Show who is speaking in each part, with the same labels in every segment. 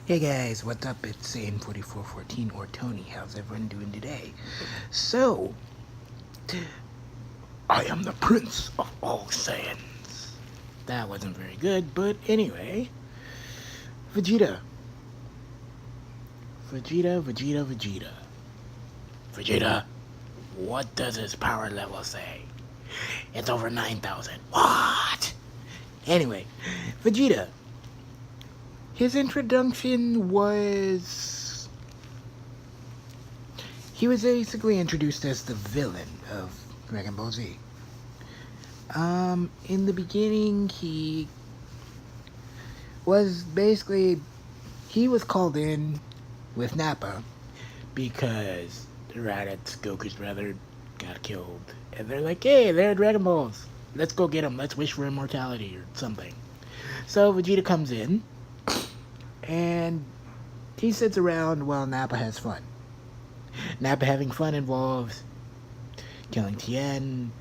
Speaker 1: Hey guys, what's up? It's Saiyan4414 or Tony. How's everyone doing today? So, I am the prince of all Saiyans. That wasn't very good, but anyway. Vegeta. Vegeta, what does his power level say? It's over 9,000. What? Anyway, Vegeta. His introduction was... He was basically introduced as the villain of Dragonball Z. In the beginning, he was basically... He was called in with Nappa because Raditz, Goku's brother, got killed. And they're like, hey, they're Dragon Balls. Let's go get them. Let's wish for immortality or something. So Vegeta comes in. And he sits around while Nappa has fun. Nappa having fun involves killing Tien,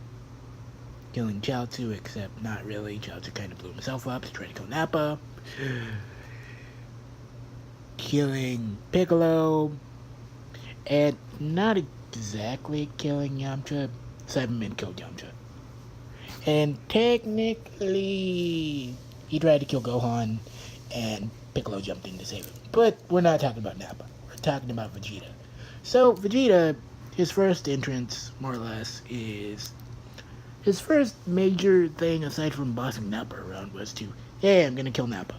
Speaker 1: killing Chaozu, except not really. Chaozu kind of blew himself up to try to kill Nappa. Killing Piccolo. And not exactly killing Yamcha. Cyberman killed Yamcha. And technically, he tried to kill Gohan. And Piccolo jumped in to save him. But we're not talking about Nappa. We're talking about Vegeta. So, Vegeta, his first entrance, more or less, is... His first major thing, aside from bossing Nappa around, was to, hey, I'm gonna kill Nappa.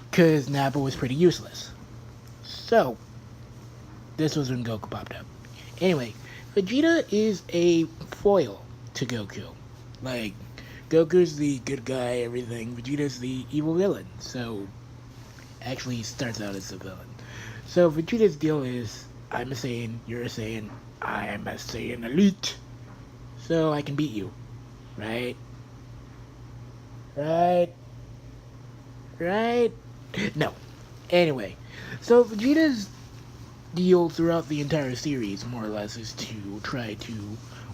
Speaker 1: Because Nappa was pretty useless. So, this was when Goku popped up. Anyway, Vegeta is a foil to Goku. Like... Goku's the good guy, everything. Vegeta's the evil villain. So, actually, he starts out as the villain. So, Vegeta's deal is, I'm a Saiyan, you're a Saiyan, I am a Saiyan elite. So, I can beat you. Right? Right? No. Anyway, so Vegeta's deal throughout the entire series, more or less, is to try to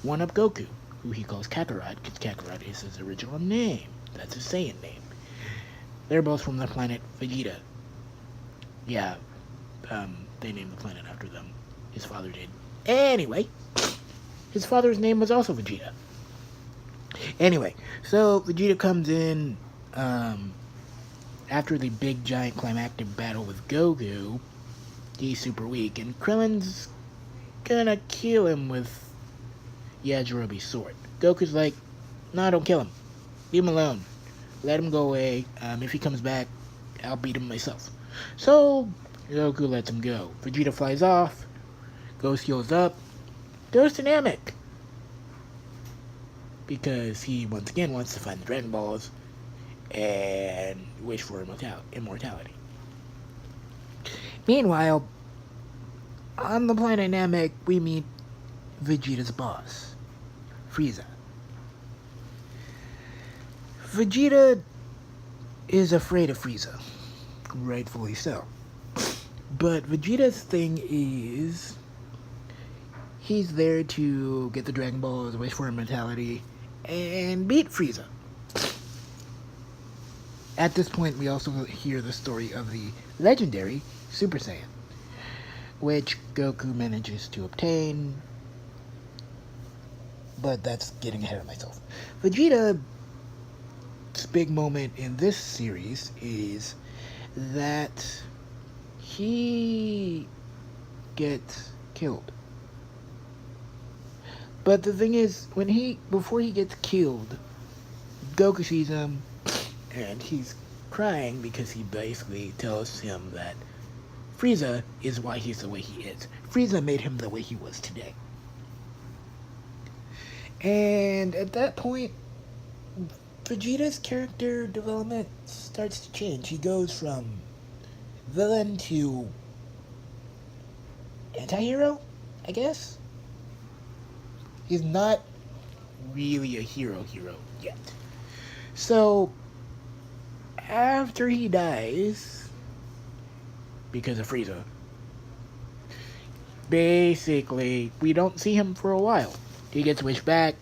Speaker 1: one-up Goku, who he calls Kakarot, because Kakarot is his original name. That's his Saiyan name. They're both from the planet Vegeta. Yeah, they named the planet after them. His father did. Anyway, his father's name was also Vegeta. Anyway, so Vegeta comes in, after the big giant climactic battle with Goku. He's super weak, and Krillin's gonna kill him with Yajirobe's sword. Goku's like, no, don't kill him. Leave him alone. Let him go away. If he comes back, I'll beat him myself. So, Goku lets him go. Vegeta flies off. Ghost heals up. Goes to Namek. Because he, once again, wants to find the Dragon Balls and wish for immortality. Meanwhile, on the planet Namek, we meet Vegeta's boss, Frieza. Vegeta is afraid of Frieza, rightfully so. But Vegeta's thing is, he's there to get the Dragon Balls, wish for immortality, and beat Frieza. At this point, we also hear the story of the legendary Super Saiyan, which Goku manages to obtain. But that's getting ahead of myself. Vegeta's big moment in this series is that he gets killed. But the thing is, before he gets killed, Goku sees him, and he's crying because he basically tells him that Frieza is why he's the way he is. Frieza made him the way he was today. And at that point, Vegeta's character development starts to change. He goes from villain to anti-hero, I guess? He's not really a hero yet. So, after he dies, because of Frieza, basically, we don't see him for a while. He gets wished back,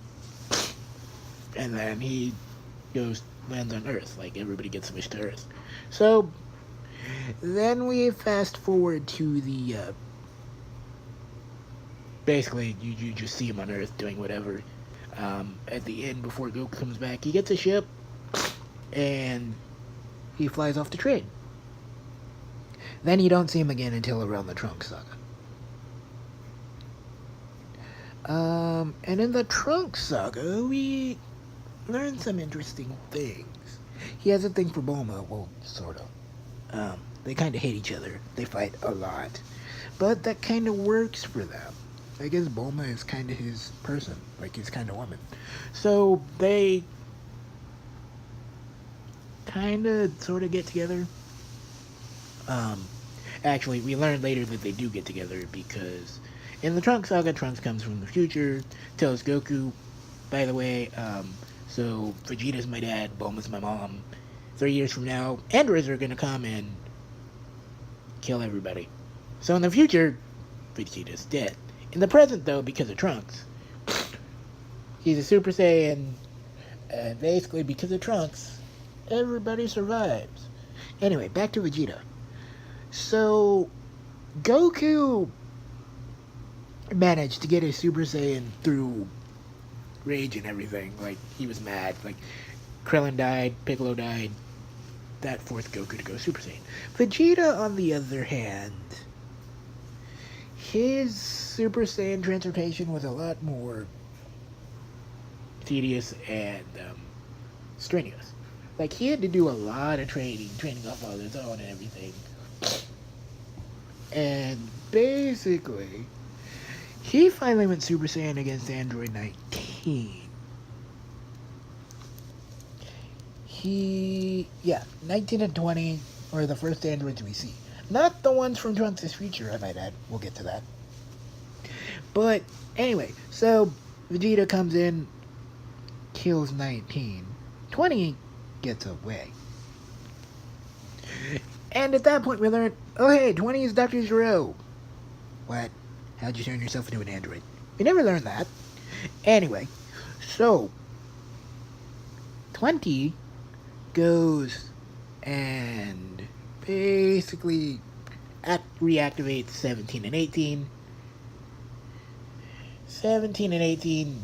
Speaker 1: and then he lands on Earth, like everybody gets wished to Earth. So then we fast forward to the basically you just see him on Earth doing whatever. At the end, before Goku comes back, he gets a ship and he flies off to trade. Then you don't see him again until around the Trunks saga. And in the Trunks saga, we learn some interesting things. He has a thing for Bulma, well, sort of. They kind of hate each other. They fight a lot. But that kind of works for them. I guess Bulma is kind of his person, like his kind of woman. So they kind of sort of get together. Actually, we learn later that they do get together because in the Trunks saga, Trunks comes from the future, tells Goku, by the way, so Vegeta's my dad, Bulma's my mom. 3 years from now, androids are gonna come and kill everybody. So in the future, Vegeta's dead. In the present, though, because of Trunks, he's a Super Saiyan, and basically because of Trunks, everybody survives. Anyway, back to Vegeta. So, Goku managed to get his Super Saiyan through rage and everything. Like, he was mad. Like, Krillin died, Piccolo died. That forced Goku to go Super Saiyan. Vegeta, on the other hand, his Super Saiyan transformation was a lot more tedious and strenuous. Like, he had to do a lot of training off on his own and everything. And basically, he finally went Super Saiyan against Android 19. 19 and 20 are the first androids we see. Not the ones from Trunks' future, I might add. We'll get to that. But, anyway, so Vegeta comes in, kills 19. 20 gets away. And at that point we learn, oh hey, 20 is Dr. Zero. What? How'd you turn yourself into an android? We never learned that. Anyway, so 20 goes and basically reactivates 17 and 18. 17 and 18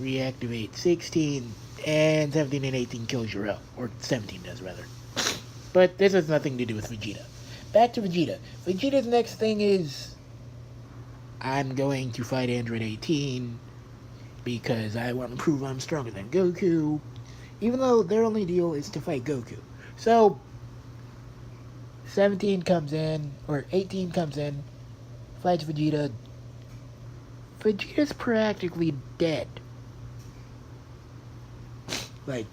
Speaker 1: reactivate 16, and 17 and 18 kill Zero. Or 17 does, rather. But this has nothing to do with Vegeta. Back to Vegeta. Vegeta's next thing is, I'm going to fight Android 18 because I want to prove I'm stronger than Goku, even though their only deal is to fight Goku. So, 17 comes in, or 18 comes in, fights Vegeta. Vegeta's practically dead. Like,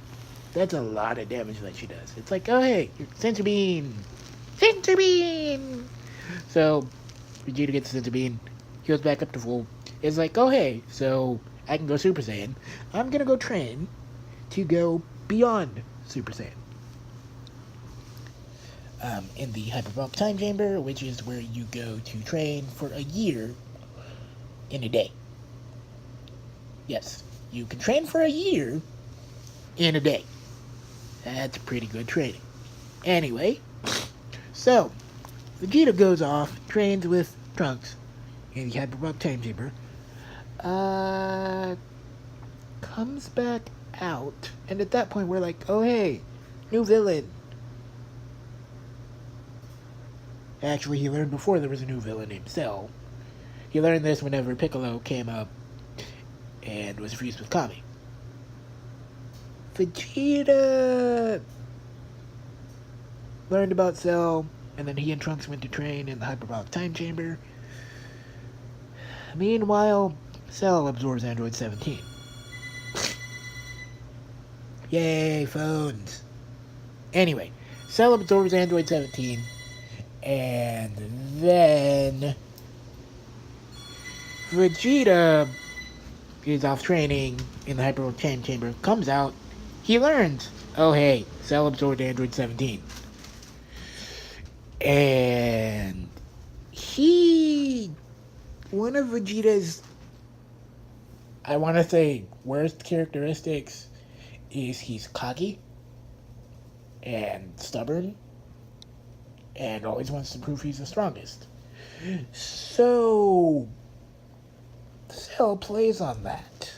Speaker 1: that's a lot of damage that she does. It's like, oh hey, Sensor Bean! Sensor Bean! So, Vegeta gets the Sensor Bean, goes back up to full. It's like, oh hey, so I can go Super Saiyan. I'm gonna go train to go beyond Super Saiyan. In the Hyperbolic Time Chamber, which is where you go to train for a year in a day. Yes, you can train for a year in a day. That's pretty good training. Anyway, so Vegeta goes off, trains with Trunks in the Hyperbolic Time Chamber, comes back out, and at that point we're like, oh hey, new villain. Actually, he learned before there was a new villain named Cell. He learned this whenever Piccolo came up and was fused with Kami. Vegeta learned about Cell, and then he and Trunks went to train in the Hyperbolic Time Chamber. Meanwhile, Cell absorbs Android 17. Yay, phones. Anyway, Cell absorbs Android 17, and then Vegeta is off training in the Hyperbolic Time Chamber, comes out, he learns, oh hey, Cell absorbed Android 17. And one of Vegeta's, I want to say, worst characteristics is he's cocky and stubborn. and always wants to prove he's the strongest. So, Cell plays on that.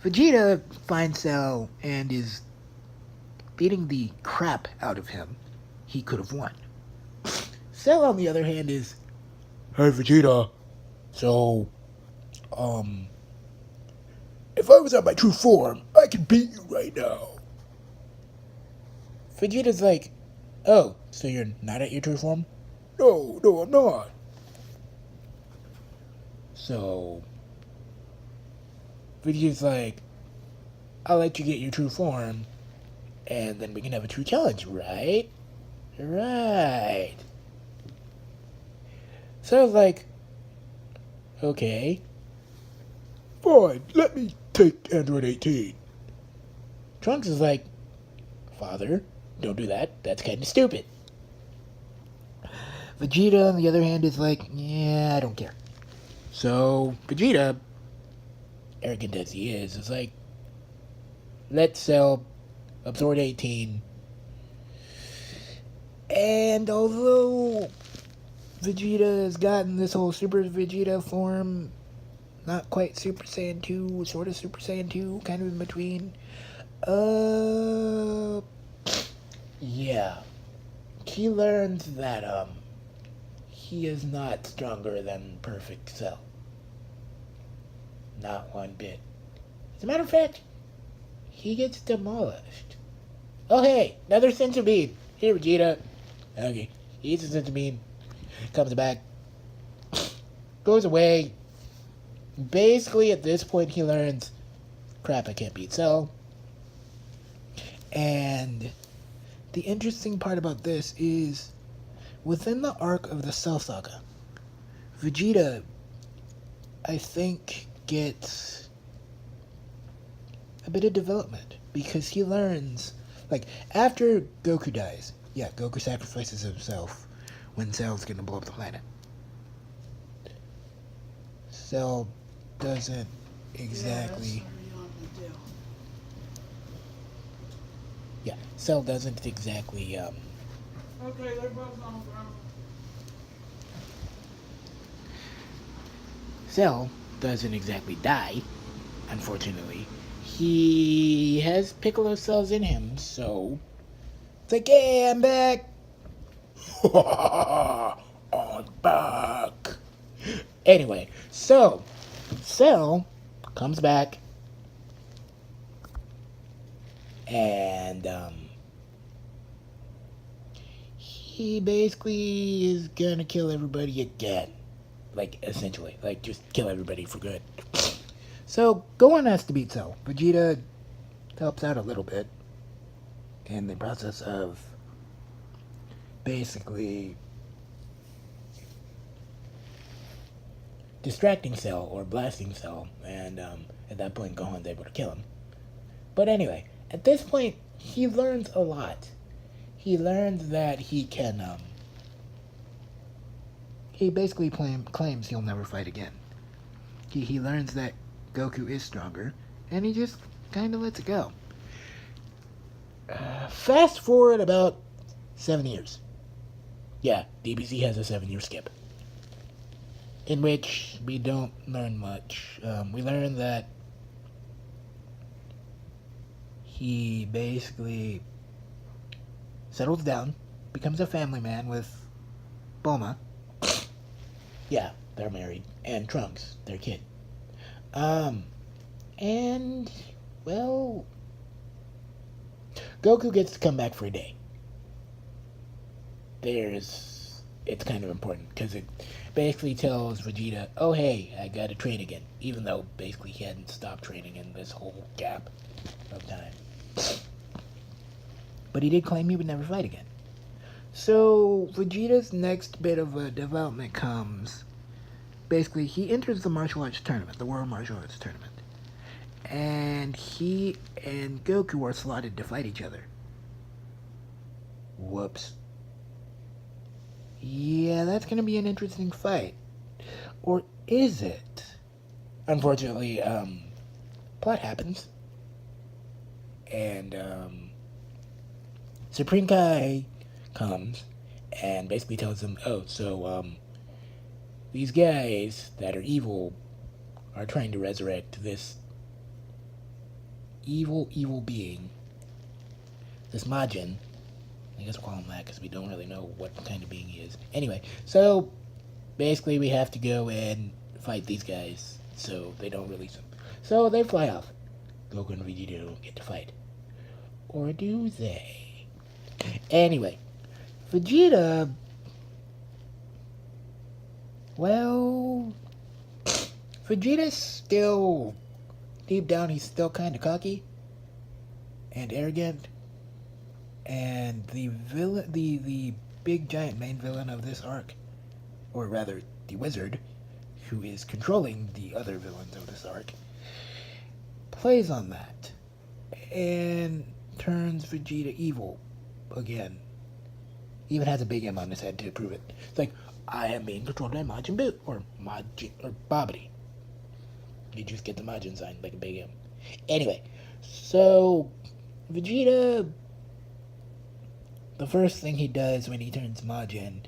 Speaker 1: Vegeta finds Cell and is beating the crap out of him. He could have won. Cell, on the other hand, is, "Hey, Vegeta, so, if I was at my true form, I could beat you right now." Vegeta's like, "Oh, so you're not at your true form?" "No, I'm not." So, Vegeta's like, "I'll let you get your true form, and then we can have a true challenge, right?" "Right." So I was like, "Okay. Fine, let me take Android 18. Trunks is like, "Father, don't do that. That's kind of stupid." Vegeta, on the other hand, is like, "Yeah, I don't care." So Vegeta, arrogant as he is like, "Let Cell absorb 18. And although Vegeta has gotten this whole Super Vegeta form, not quite Super Saiyan 2, sort of Super Saiyan 2, kind of in between. Yeah. He learns that, he is not stronger than Perfect Cell. Not one bit. As a matter of fact, he gets demolished. "Oh, hey, another Senzu Bean. Here, Vegeta." Okay, he eats a Senzu Bean, comes back, goes away. Basically, at this point, he learns, crap, I can't beat Cell. And the interesting part about this is, within the arc of the Cell Saga, Vegeta, I think, gets a bit of development. Because he learns, like, after Goku dies, yeah, Goku sacrifices himself when Cell's gonna blow up the planet. Cell doesn't exactly... Yeah, Cell doesn't exactly,
Speaker 2: Okay, they're both on the ground.
Speaker 1: Cell doesn't exactly die, unfortunately. He has Piccolo cells in him, so it's like, "Hey, I'm back." I'm back. Anyway, so Cell comes back, and he basically is gonna kill everybody again. Like, essentially, like, just kill everybody for good. So Gohan has to beat Cell. Vegeta helps out a little bit in the process of basically distracting Cell or blasting Cell, and at that point Gohan's able to kill him. But anyway, at this point he learns a lot. He learns that he can he basically claims he'll never fight again. He learns that Goku is stronger, and he just kind of lets it go. Fast forward about 7 years. Yeah, DBZ has a 7-year skip, in which we don't learn much. We learn that he basically settles down, becomes a family man with Bulma. Yeah, they're married. And Trunks, their kid. And, well, Goku gets to come back for a day. It's kind of important, because it basically tells Vegeta, "Oh, hey, I gotta train again," even though basically he hadn't stopped training in this whole gap of time. But he did claim he would never fight again. So Vegeta's next bit of a development comes, basically he enters the martial arts tournament, the World Martial Arts Tournament, and he and Goku are slotted to fight each other. Whoops. Yeah, that's gonna be an interesting fight. Or is it? Unfortunately, plot happens. And, Supreme Kai comes and basically tells them, oh, so, these guys that are evil are trying to resurrect this evil being, this Majin. I guess we'll call him that because we don't really know what kind of being he is. Anyway, so basically we have to go and fight these guys so they don't release them. So they fly off. Goku and Vegeta don't get to fight. Or do they? Anyway, Vegeta, well, Vegeta's still, deep down, he's still kind of cocky and arrogant. And the villain, the big giant main villain of this arc, or rather, the wizard, who is controlling the other villains of this arc, plays on that and turns Vegeta evil again. Even has a big M on his head to prove it. It's like, I am being controlled by Majin Buu, or Babidi. You just get the Majin sign, like a big M. Anyway, so Vegeta, the first thing he does when he turns Majin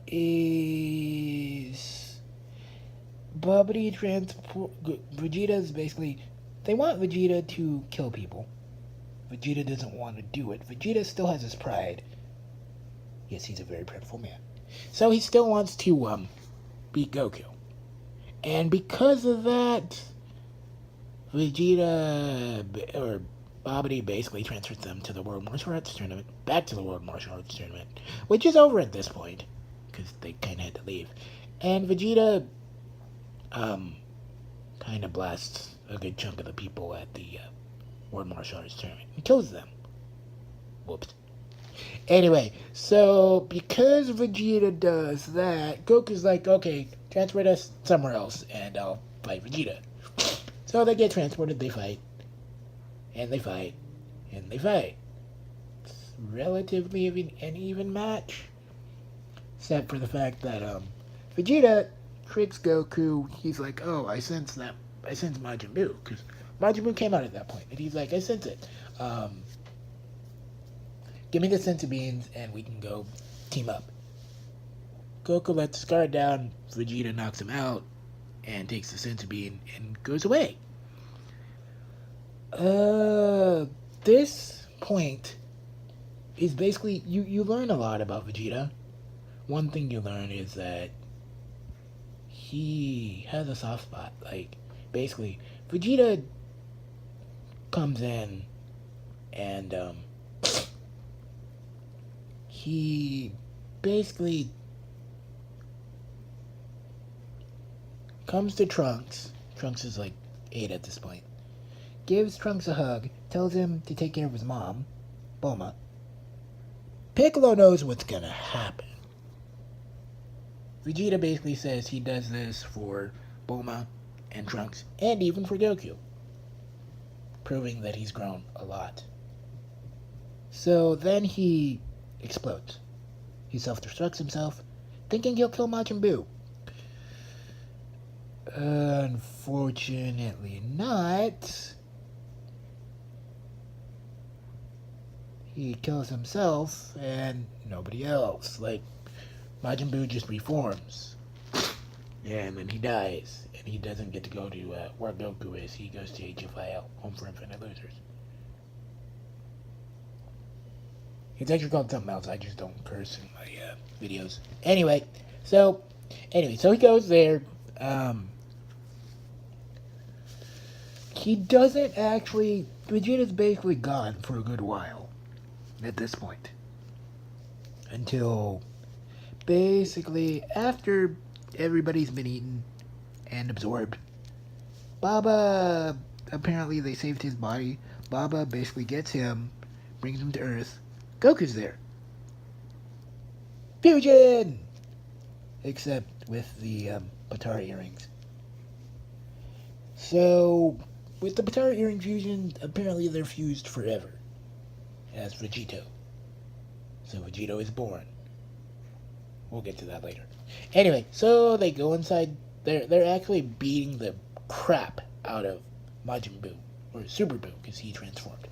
Speaker 1: is Vegeta's basically, they want Vegeta to kill people. Vegeta doesn't want to do it. Vegeta still has his pride. Yes, he's a very prideful man. So he still wants to beat Goku. And because of that, Vegeta, or Babidi, basically transfers them to the World Martial Arts Tournament, back to the World Martial Arts Tournament, which is over at this point, because they kind of had to leave. And Vegeta, kind of blasts a good chunk of the people at the World Martial Arts Tournament. He kills them. Whoops. Anyway, so because Vegeta does that, Goku's like, okay, transport us somewhere else, and I'll fight Vegeta. So they get transported, they fight, and they fight, and they fight. It's relatively an even match, except for the fact that Vegeta tricks Goku. He's like, oh, I sense Majin Buu, because Majin Buu came out at that point, and he's like, I sense it. Give me the senzu beans, and we can go team up. Goku lets his guard down, Vegeta knocks him out, and takes the senzu bean, and goes away. This point is basically, you learn a lot about Vegeta. One thing you learn is that he has a soft spot. Like, basically, Vegeta comes in, and, he basically comes to Trunks. Trunks is like 8 at this point. Gives Trunks a hug, tells him to take care of his mom, Bulma. Piccolo knows what's gonna happen. Vegeta basically says he does this for Bulma and Trunks, and even for Goku, proving that he's grown a lot. So then he explodes. He self-destructs himself, thinking he'll kill Majin Buu. Unfortunately not. He kills himself and nobody else. Like, Majin Buu just reforms. Yeah, and then he dies. And he doesn't get to go to where Goku is. He goes to HFIL, Home for Infinite Losers. It's actually called something else. I just don't curse in my videos. Anyway, so he goes there. He doesn't actually. Vegeta's basically gone for a good while at this point, until basically after everybody's been eaten and absorbed. Baba, apparently they saved his body. Baba basically gets him, brings him to Earth. Goku's there. Fusion! Except with the Batara earrings. So, with the Batara earring fusion, apparently they're fused forever. As Vegito. So Vegito is born. We'll get to that later. Anyway, so they go inside. They're actually beating the crap out of Majin Buu. Or Super Buu, because he transformed.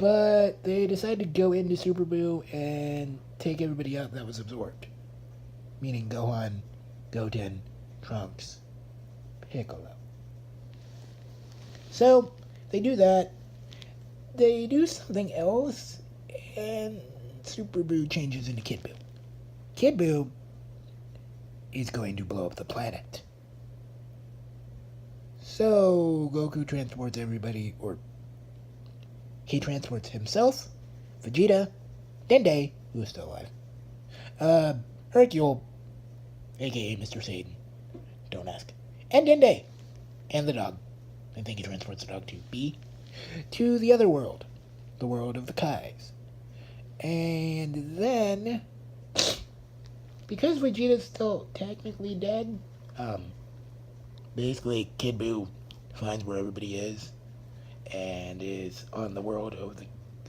Speaker 1: But they decided to go into Super Buu and take everybody out that was absorbed. Meaning Gohan, Goten, Trunks, Piccolo. So, they do that. They do something else, and Super Buu changes into Kid Buu. Kid Buu is going to blow up the planet. So, Goku transports everybody, or he transports himself, Vegeta, Dende, who is still alive, Hercule, aka Mr. Satan, don't ask, and Dende, and the dog. I think he transports the dog to B, to the other world, the world of the Kais. And then, because Vegeta's still technically dead, basically Kid Buu finds where everybody is and is on the world of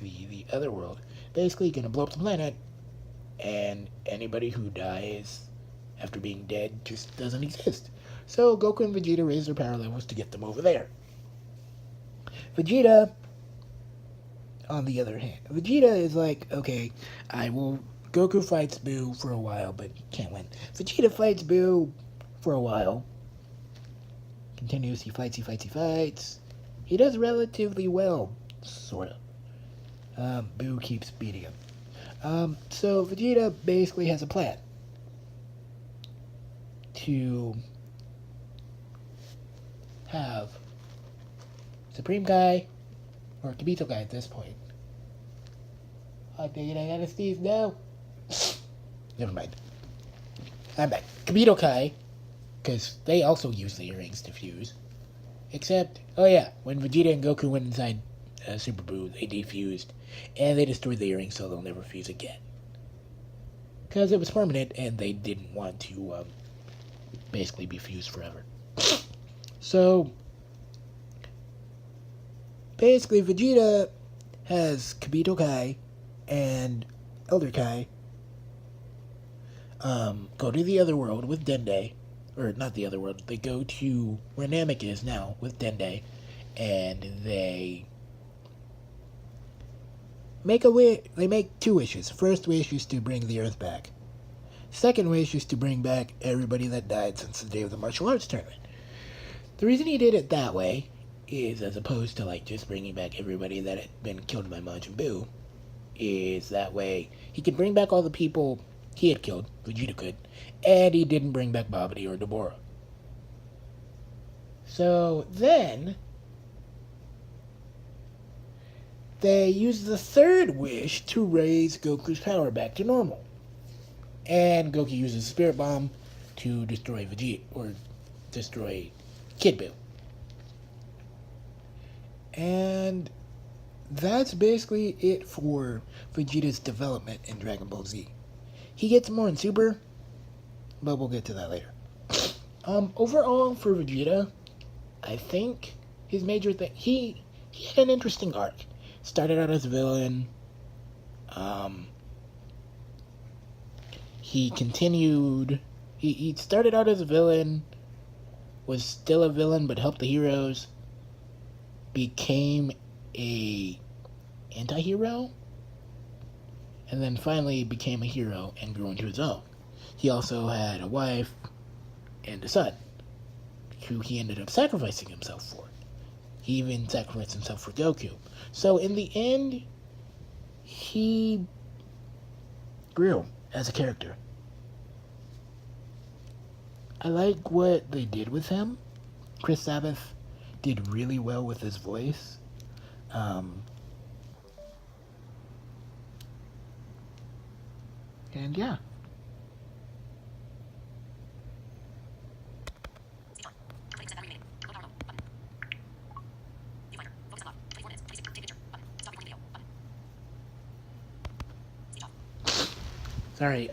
Speaker 1: the other world, basically gonna blow up the planet, and anybody who dies after being dead just doesn't exist. So Goku and Vegeta raise their power levels to get them over there. Vegeta, on the other hand, Vegeta is like, okay, Goku fights Buu for a while, but can't win. Vegeta fights Buu for a while. Continues, he fights. He does relatively well, sort of. Buu keeps beating him. So Vegeta basically has a plan to have Supreme Kai, or Kibito Kai at this point. Oh, dang it, I gotta sneeze now. Never mind. I'm back. Kibito Kai, because they also use the earrings to fuse. Except, oh yeah, when Vegeta and Goku went inside Super Buu, they defused, and they destroyed the earrings so they'll never fuse again. Because it was permanent, and they didn't want to basically be fused forever. So, basically, Vegeta has Kibito Kai and Elder Kai go to the other world with Dende, or not the other world, they go to where Namek is now with Dende, and they make they make two wishes. First wish is to bring the Earth back. Second wish is to bring back everybody that died since the day of the martial arts tournament. The reason he did it that way is, as opposed to like just bringing back everybody that had been killed by Majin Buu, is that way he could bring back all the people he had killed, Vegeta could, and he didn't bring back Babidi or Dabura. So then they use the third wish to raise Goku's power back to normal. And Goku uses Spirit Bomb to destroy Vegeta, or destroy Kid Buu. And that's basically it for Vegeta's development in Dragon Ball Z. He gets more in Super, but we'll get to that later. Overall, for Vegeta, I think his major thing, he had an interesting arc. Started out as a villain. He continued. He started out as a villain, was still a villain, but helped the heroes. Became a anti-hero, and then finally became a hero and grew into his own. He also had a wife and a son, who he ended up sacrificing himself for. He even sacrificed himself for Goku. So in the end, he grew as a character. I like what they did with him. Chris Sabbath did really well with his voice. And yeah. Sorry,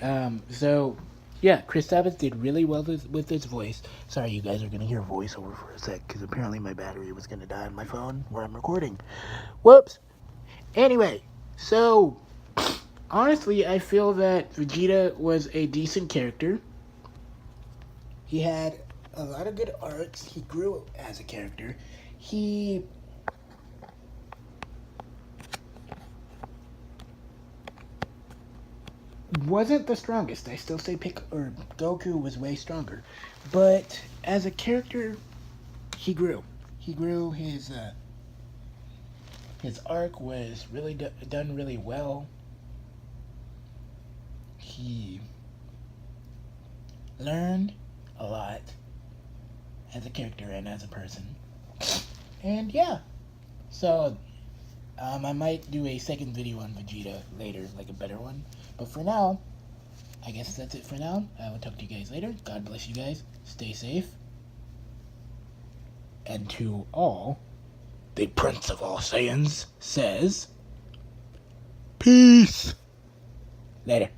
Speaker 1: so, yeah, Chris Sabbath did really well with his voice. Sorry, you guys are going to hear voiceover for a sec, because apparently my battery was going to die on my phone where I'm recording. Whoops! Anyway, so, honestly, I feel that Vegeta was a decent character. He had a lot of good arcs. He grew as a character. He wasn't the strongest. I still say Goku was way stronger, but as a character, he grew. He grew. His arc was really done really well. He learned a lot as a character and as a person. And yeah, so I might do a second video on Vegeta later, like a better one. But for now, I guess that's it for now. I will talk to you guys later. God bless you guys. Stay safe. And to all, the Prince of all Saiyans says, peace. Later.